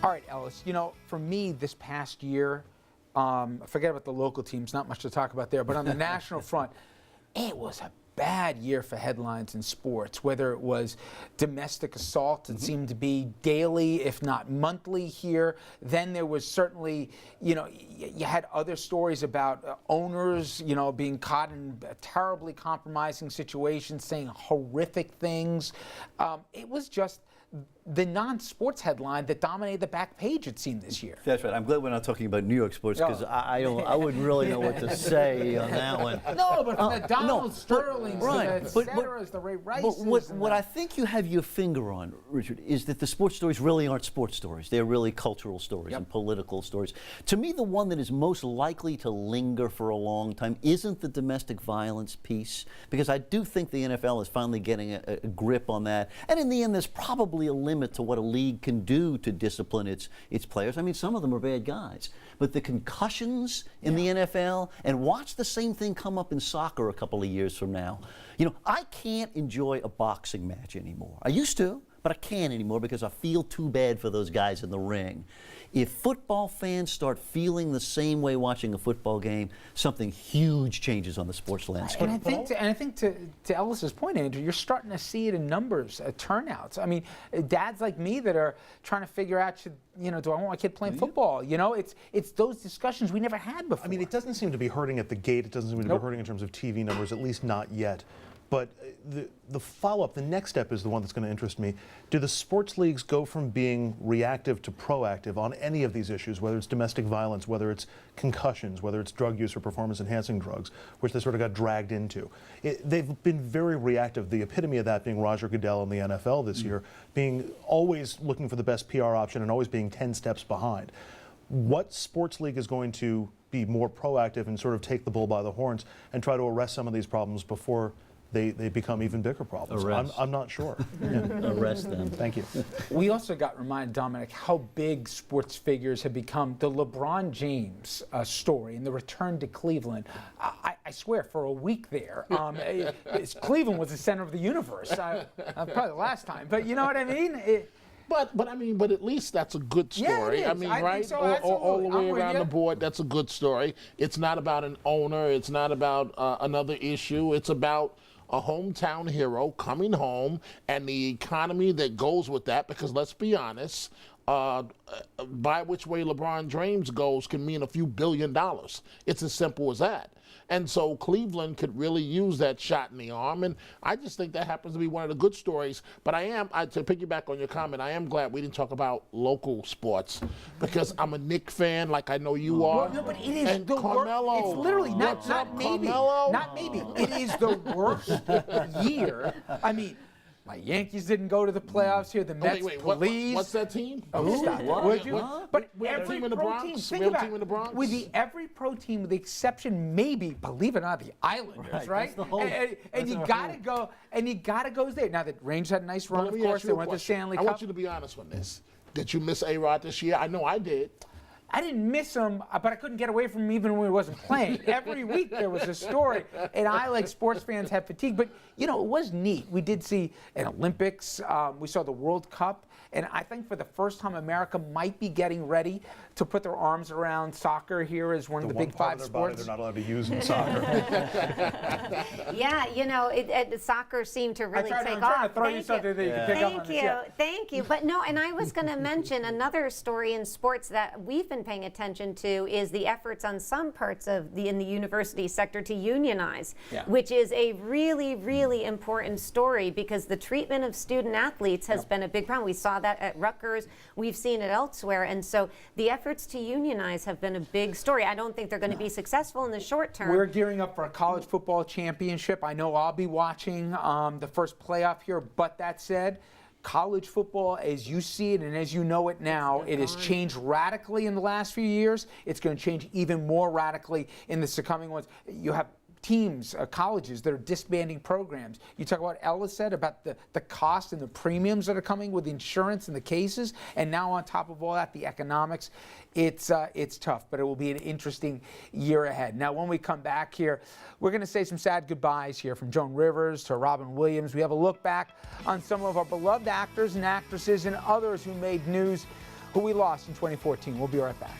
All right, Ellis, for me this past year, forget about the local teams, not much to talk about there, but on the national front, it was a bad year for headlines in sports, whether it was domestic assault, it seemed to be daily, if not monthly here. Then there was certainly, you had other stories about owners, being caught in terribly compromising situations, saying horrific things. It was just the non-sports headline that dominated the back page, it seemed, this year. That's right. I'm glad we're not talking about New York sports because I wouldn't really know what to say on that one. No, but the Donald Sterlings, right. the Cetera's, the Ray Rices. But what I think you have your finger on, Richard, is that the sports stories really aren't sports stories. They're really cultural stories and political stories. To me, the one that is most likely to linger for a long time isn't the domestic violence piece, because I do think the NFL is finally getting a grip on that. And in the end, there's probably a limit to what a league can do to discipline its players. I mean, some of them are bad guys. But the concussions in the NFL, and watch the same thing come up in soccer a couple of years from now. I can't enjoy a boxing match anymore. I used to, but I can't anymore because I feel too bad for those guys in the ring. If football fans start feeling the same way watching a football game, something huge changes on the sports landscape. And I think to Ellis's point, Andrew, you're starting to see it in numbers, turnouts. I mean, dads like me that are trying to figure out, do I want my kid playing football? It's those discussions we never had before. I mean, it doesn't seem to be hurting at the gate. It doesn't seem to be hurting in terms of TV numbers, at least not yet. But the follow-up, the next step is the one that's going to interest me. Do the sports leagues go from being reactive to proactive on any of these issues, whether it's domestic violence, whether it's concussions, whether it's drug use or performance-enhancing drugs, which they sort of got dragged into? They've been very reactive. The epitome of that being Roger Goodell in the NFL this year, being always looking for the best PR option and always being 10 steps behind. What sports league is going to be more proactive and sort of take the bull by the horns and try to arrest some of these problems before they become even bigger problems? I'm not sure. Arrest them. Thank you. We also got reminded, Dominic, how big sports figures have become. The LeBron James story and the return to Cleveland. I swear, for a week there, Cleveland was the center of the universe. Probably the last time, but you know what I mean? But at least that's a good story. Yeah, it is. I mean, I think right? so, all the way I'm around the board, that's a good story. It's not about an owner. It's not about another issue. It's about a hometown hero coming home and the economy that goes with that, because let's be honest, by which way LeBron James goes can mean a few $1 billion. It's as simple as that. And so Cleveland could really use that shot in the arm, and I just think that happens to be one of the good stories. But to piggyback on your comment, I am glad we didn't talk about local sports, because I'm a Knicks fan, like I know you are. No, but it is and the Carmelo, worst. It's literally not maybe. Carmelo? Not maybe. It is the worst year. I mean, my Yankees didn't go to the playoffs here. The Mets, please. What's that team? Oh, stop it. Would you? But We have a every team in the pro Bronx? team, We think have a about team in the Bronx? with every pro team, with the exception, maybe, believe it or not, the Islanders, right? That's the whole, and you gotta go, and you gotta go there. Now the Rangers had a nice run, of course. They went to Stanley Cup. I want you to be honest on this. Did you miss A-Rod this year? I know I did. I didn't miss him, but I couldn't get away from him even when he wasn't playing. Every week there was a story, and I, like sports fans, had fatigue. But, it was neat. We did see an Olympics. We saw the World Cup. And I think for the first time, America might be getting ready to put their arms around soccer here as one of the big five sports. They're not allowed to use in soccer. Yeah, soccer seemed to really take off. Thank you. But no, and I was going to mention another story in sports that we've been paying attention to is the efforts on some parts of in the university sector to unionize, which is a really, really important story, because the treatment of student athletes has been a big problem. We saw that at Rutgers. We've seen it elsewhere. And so the efforts to unionize have been a big story. I don't think they're going to be successful in the short term. We're gearing up for a college football championship. I know I'll be watching the first playoff here. But that said, college football, as you see it and as you know it now, it has changed radically in the last few years. It's going to change even more radically in the coming ones. You have teams, colleges that are disbanding programs. You talk about Ellis said about the cost and the premiums that are coming with insurance and the cases, and now on top of all that, the economics. It's tough, but it will be an interesting year ahead. Now, when we come back here, we're going to say some sad goodbyes here, from Joan Rivers to Robin Williams. We have a look back on some of our beloved actors and actresses and others who made news. who we lost in 2014. We'll be right back.